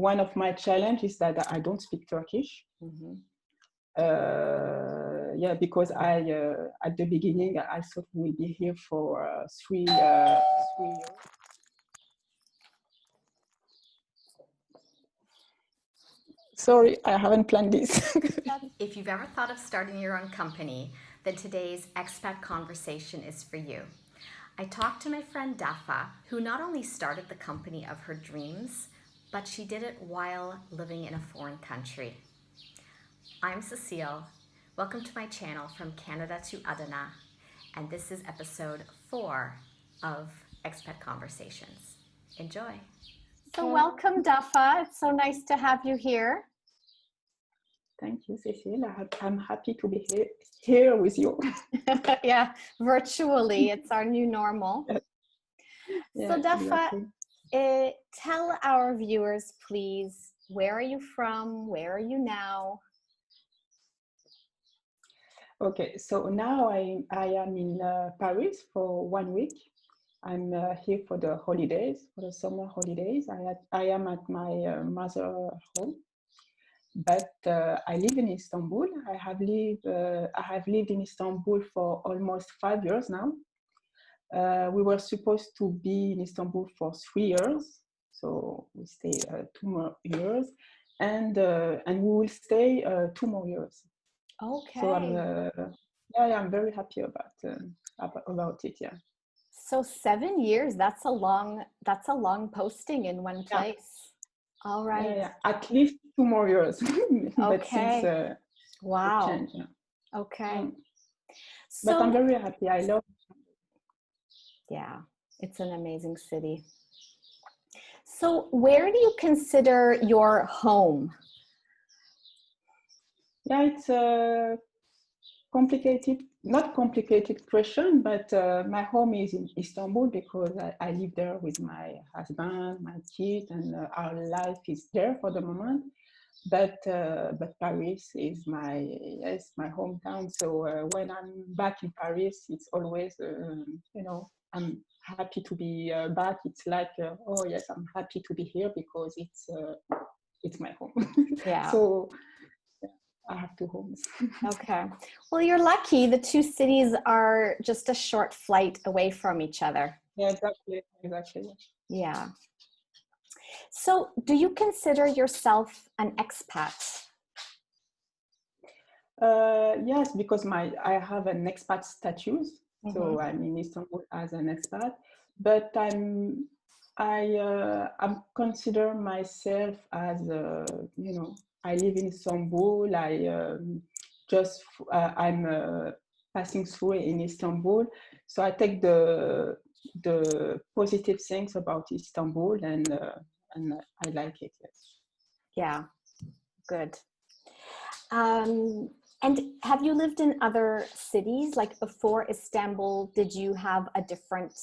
one of my challenges is that I don't speak Turkish. Mm-hmm. Yeah, because I at the beginning I thought we'll be here for 3 years. Sorry, I haven't planned this. If you've ever thought of starting your own company, then today's expat conversation is for you. I talked to my friend Daffa, who not only started the company of her dreams, but she did it while living in a foreign country. I'm Cecile. Welcome to my channel From Canada to Adana, and this is episode 4 of Expat Conversations. Enjoy. So welcome, Daffa. It's so nice to have you here. Thank you, Cecile. I'm happy to be here with you. Yeah, virtually. It's our new normal. Yeah, so Daffa, exactly. tell our viewers, please, where are you from? Where are you now? Okay, so now I am in Paris for 1 week. I'm here for the holidays, for the summer holidays. I am at my mother's home, but I live in Istanbul. I have lived in Istanbul for almost 5 years now. We were supposed to be in Istanbul for 3 years, so we stay 2 more years, and we will stay 2 more years. Okay. So I'm very happy about it. Yeah. So 7 years, that's a long posting in one place. Yeah. All right. Yeah. At least 2 more years. But Okay. since wow. change, yeah. Okay. But I'm very happy. I love it. Yeah, it's an amazing city. So where do you consider your home? Yeah, it's a not complicated question, but my home is in Istanbul because I live there with my husband, my kids, and our life is there for the moment. But Paris is my hometown. So when I'm back in Paris, it's always I'm happy to be back. It's like oh yes, I'm happy to be here because it's my home. Yeah. So I have 2 homes. Okay. Well, you're lucky. The 2 cities are just a short flight away from each other. Yeah, exactly. Yeah. So do you consider yourself an expat? Yes, because I have an expat status. Mm-hmm. So I'm in Istanbul as an expat, but I'm consider myself as I live in Istanbul. I'm passing through in Istanbul, so I take the positive things about Istanbul and I like it. Yes. Yeah, good. And have you lived in other cities? Like before Istanbul, did you have a different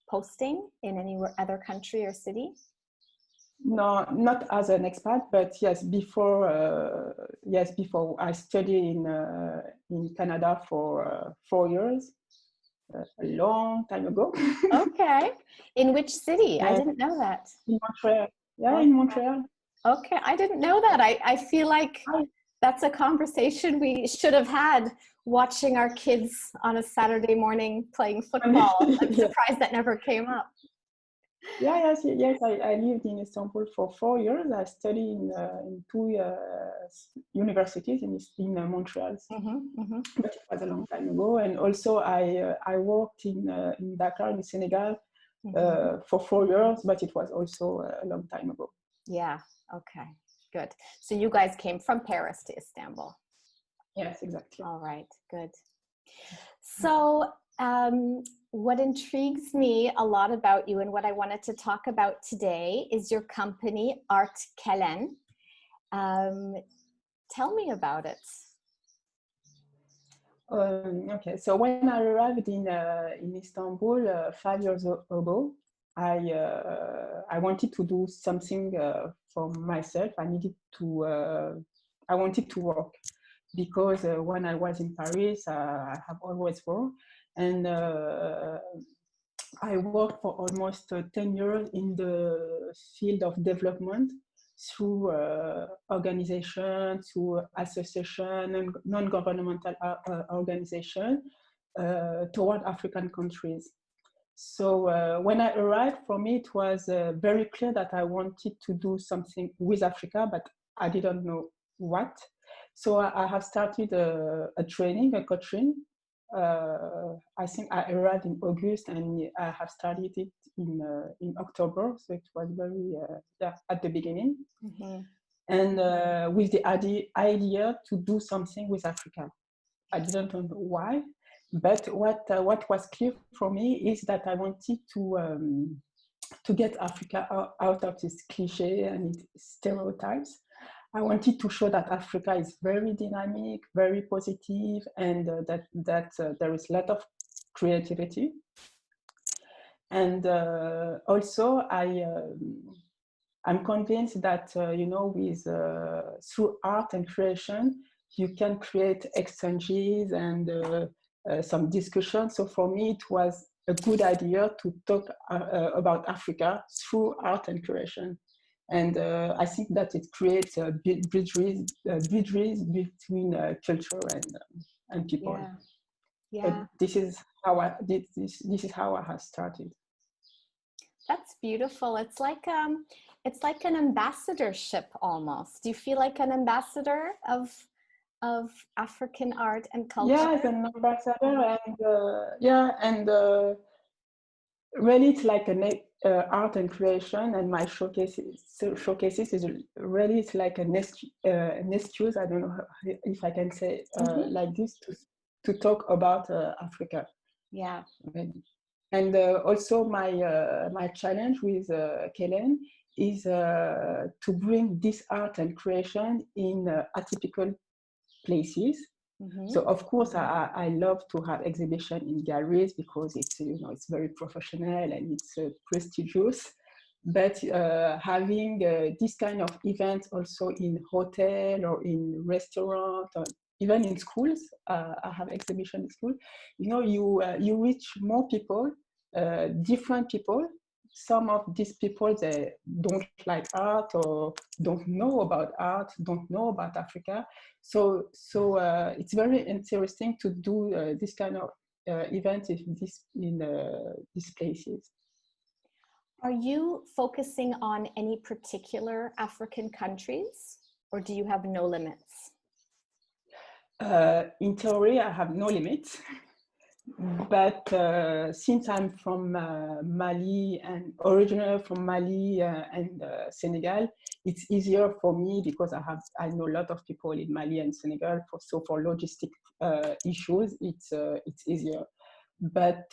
posting in any other country or city? No, not as an expat, but yes, before I studied in Canada for 4 years, a long time ago. Okay. In which city? Yeah. I didn't know that. In Montreal. Yeah, okay. In Montreal. Okay, I didn't know that. I feel like that's a conversation we should have had watching our kids on a Saturday morning playing football. I'm surprised that never came up. Yes. I lived in Istanbul for 4 years. I studied in 2 universities in Montreal. Mm-hmm, mm-hmm. But it was a long time ago. And also I worked in Dakar, in Senegal, for 4 years, but it was also a long time ago. Yeah. Okay. Good. So you guys came from Paris to Istanbul. Yes, exactly. All right. Good. So what intrigues me a lot about you and what I wanted to talk about today is your company, Kelen. Tell me about it. Okay, so when I arrived in Istanbul 5 years ago, I wanted to do something for myself. I wanted to work because when I was in Paris, I have always worked, and I worked for almost 10 years in the field of development. through organizations, through association and non-governmental organization toward African countries. So when I arrived, for me, it was very clear that I wanted to do something with Africa, but I didn't know what. So I have started a training, a coaching. I think I arrived in August and I have started it in October. So it was very at the beginning. Mm-hmm. And with the idea to do something with Africa. I didn't know why. But what was clear for me is that I wanted to get Africa out of this cliche and stereotypes. I wanted to show that Africa is very dynamic, very positive, and that there is a lot of creativity. And also, I'm convinced that with through art and creation, you can create exchanges and some discussion. So for me, it was a good idea to talk about Africa through art and creation. And I think that it creates bridges between culture and people. Yeah. This is how this is how I have started. That's beautiful. It's like an ambassadorship almost. Do you feel like an ambassador of African art and culture? Yeah, as an ambassador, and really it's like art and creation, and my showcases is really it's like an excuse. I don't know if I can say like this to talk about Africa. Yeah. And also my challenge with Kelen is to bring this art and creation in atypical places. Mm-hmm. So of course I love to have exhibition in galleries because it's it's very professional and it's prestigious. But having this kind of events also in hotel or in restaurant or even in schools, I have exhibition in school. You reach more people, different people. Some of these people, they don't like art or don't know about art, don't know about Africa. So it's very interesting to do this kind of events in these places. Are you focusing on any particular African countries, or do you have no limits? In theory, I have no limits. But since I'm from Mali and originally from Mali and Senegal, it's easier for me because I know a lot of people in Mali and Senegal. So for logistic issues, it's easier. But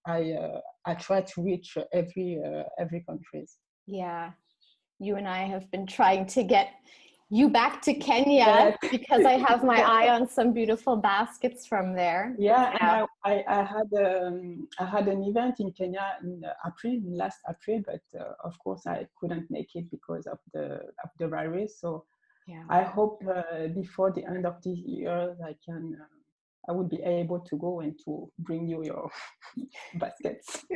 I try to reach every country. Yeah, you and I have been trying to get you back to Kenya because I have my eye on some beautiful baskets from there. Yeah, and I had an event in Kenya in last April, but of course I couldn't make it because of the virus. So I hope before the end of this year I will be able to go and to bring you your baskets.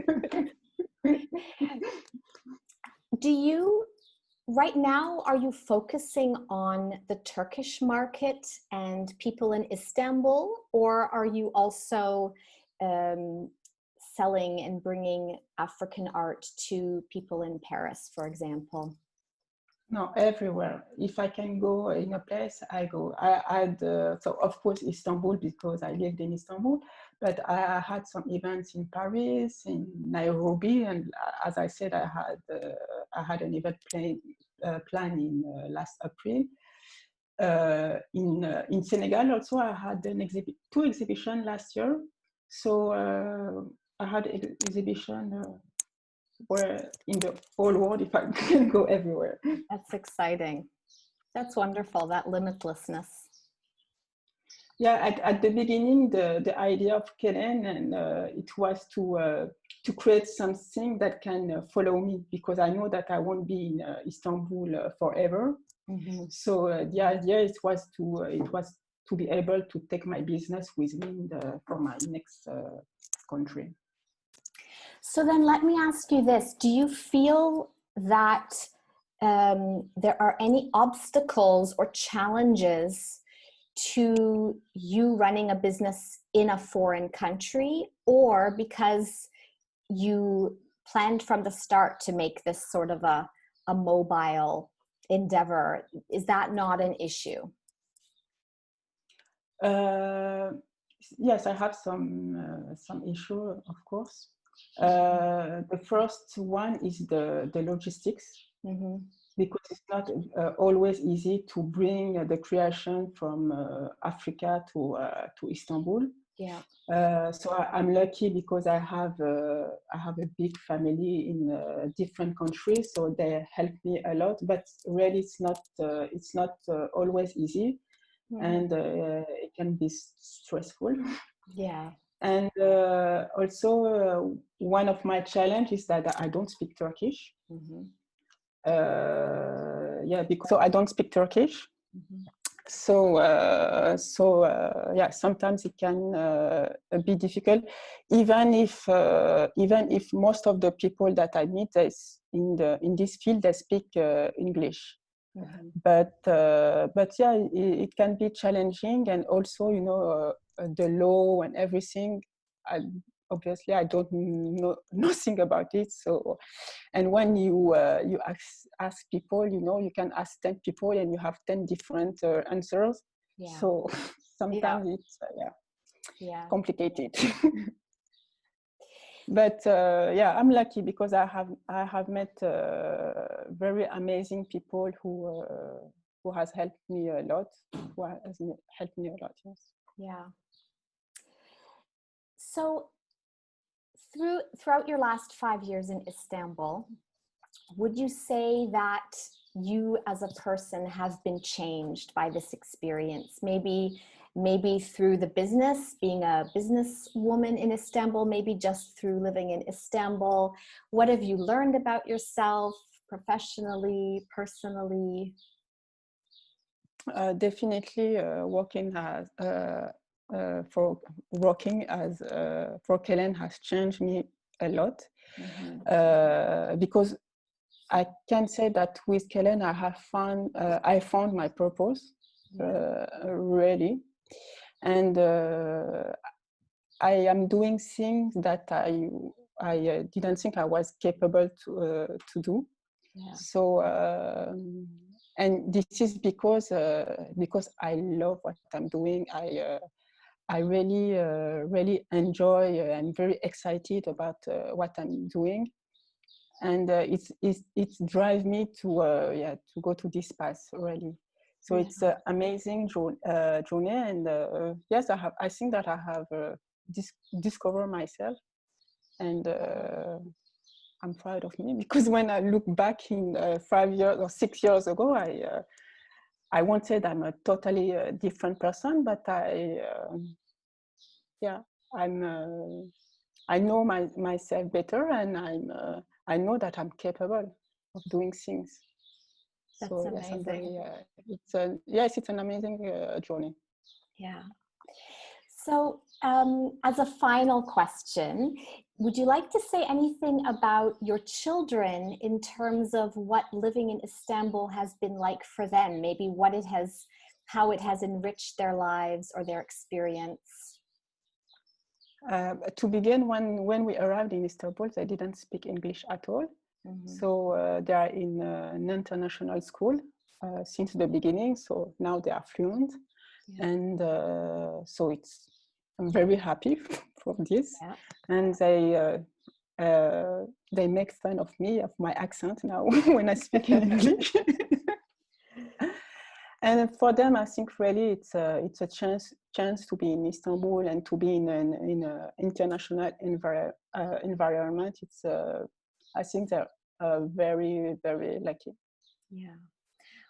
Right now, are you focusing on the Turkish market and people in Istanbul, or are you also selling and bringing African art to people in Paris, for example? No, everywhere. If I can go in a place, I go. So of course Istanbul because I lived in Istanbul, but I had some events in Paris, in Nairobi, and as I said, I had an event planned in last April. In Senegal also, I had two exhibitions last year. So I had an exhibition. Where in the whole world, if I can go everywhere. That's exciting. That's wonderful, that limitlessness. Yeah, at the beginning, the idea of Kelen, and it was to create something that can follow me, because I know that I won't be in Istanbul forever. Mm-hmm. So the idea it was to be able to take my business with me for my next country. So then let me ask you this. Do you feel that there are any obstacles or challenges to you running a business in a foreign country, or because you planned from the start to make this sort of a mobile endeavor, is that not an issue? Yes, I have some issue, of course. The first one is the logistics, Mm-hmm. because it's not always easy to bring the creation from Africa to Istanbul. Yeah. So I'm lucky because I have a big family in different countries, so they help me a lot. But really, it's not always easy, Mm-hmm. and it can be stressful. Yeah. And also, one of my challenges is that I don't speak Turkish. Mm-hmm. Because I don't speak Turkish. Mm-hmm. So sometimes it can be difficult, even if most of the people that I meet in this field, they speak English. Mm-hmm. But yeah, it can be challenging, and also the law and everything. Obviously, I don't know nothing about it. So, and when you ask people, you can ask 10 people and you have 10 different answers. Yeah. So sometimes it's complicated. But I'm lucky because I have met very amazing people who has helped me a lot. Yes. Yeah. So throughout your last 5 years in Istanbul, would you say that you as a person have been changed by this experience? Maybe through the business, being a businesswoman in Istanbul, maybe just through living in Istanbul. What have you learned about yourself professionally, personally? Definitely working for Kelen has changed me a lot. Mm-hmm. Because I can say that with Kelen I found my purpose. Really, and I am doing things that I didn't think I was capable to do. Yeah. So and this is because I love what I'm doing. I really enjoy. I'm very excited about what I'm doing, and it drives me to go to this path really. So it's an amazing journey, and yes, I think that I have discovered myself, and I'm proud of me, because when I look back in 5 years or 6 years ago, I won't say that I'm a totally different person, but I know myself better, and I know that I'm capable of doing things. That's so amazing. Yes, I'm very, it's an amazing journey. Yeah. So as a final question, would you like to say anything about your children in terms of what living in Istanbul has been like for them? Maybe how it has enriched their lives or their experience? To begin, when we arrived in Istanbul, they didn't speak English at all. Mm-hmm. So they are in an international school since the beginning. So now they are fluent. Yeah. And so I'm very happy for this. Yeah. And they make fun of me, of my accent now when I speak in English. And for them, I think really it's a chance to be in Istanbul and to be in an international environment. I think they're very, very lucky. Yeah.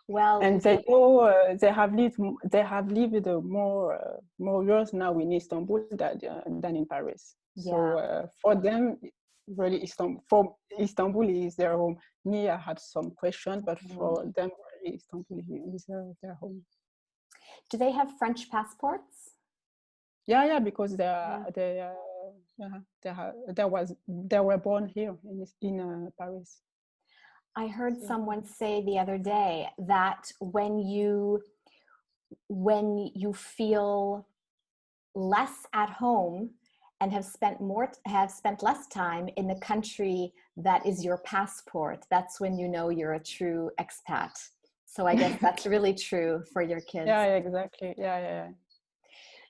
Well, and they know they have lived more years now in Istanbul than in Paris. Yeah. So for them, really, Istanbul is their home. Me, I had some questions, but for them, really, Istanbul is their home. Do they have French passports? Yeah, because Yeah. they were born here in Paris. I heard So, someone say the other day that when you feel less at home and have spent less time in the country that is your passport, that's when you know you're a true expat. So I guess that's really true for your kids. yeah, exactly. Yeah.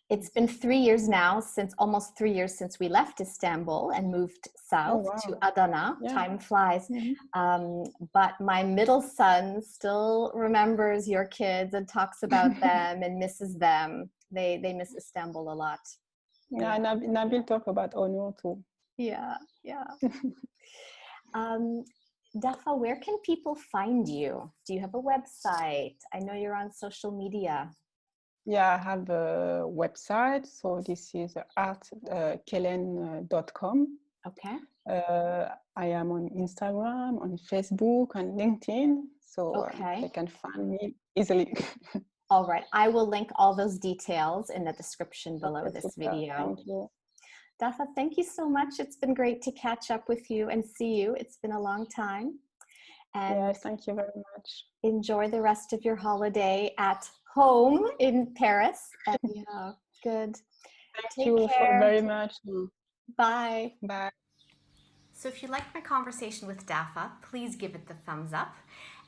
It's been 3 years now, almost 3 years since we left Istanbul and moved south to Adana. Yeah. Time flies. Mm-hmm. But my middle son still remembers your kids and talks about them and misses them. They miss Istanbul a lot. Yeah, Nabil talk about Onur too. Yeah. Daffa, where can people find you? Do you have a website? I know you're on social media. Yeah, I have a website. So this is kelen.com. Okay. I am on Instagram, on Facebook, and LinkedIn. So they can find me easily. All right. I will link all those details in the description below this video. Thank you. Daffa, thank you so much. It's been great to catch up with you and see you. It's been a long time. And yes, thank you very much. Enjoy the rest of your holiday at home in Paris. And yeah, good. Thank you very much. Bye. Bye. So if you liked my conversation with Daffa, please give it the thumbs up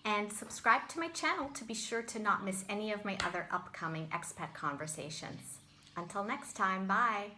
and subscribe to my channel to be sure to not miss any of my other upcoming expat conversations. Until next time, bye.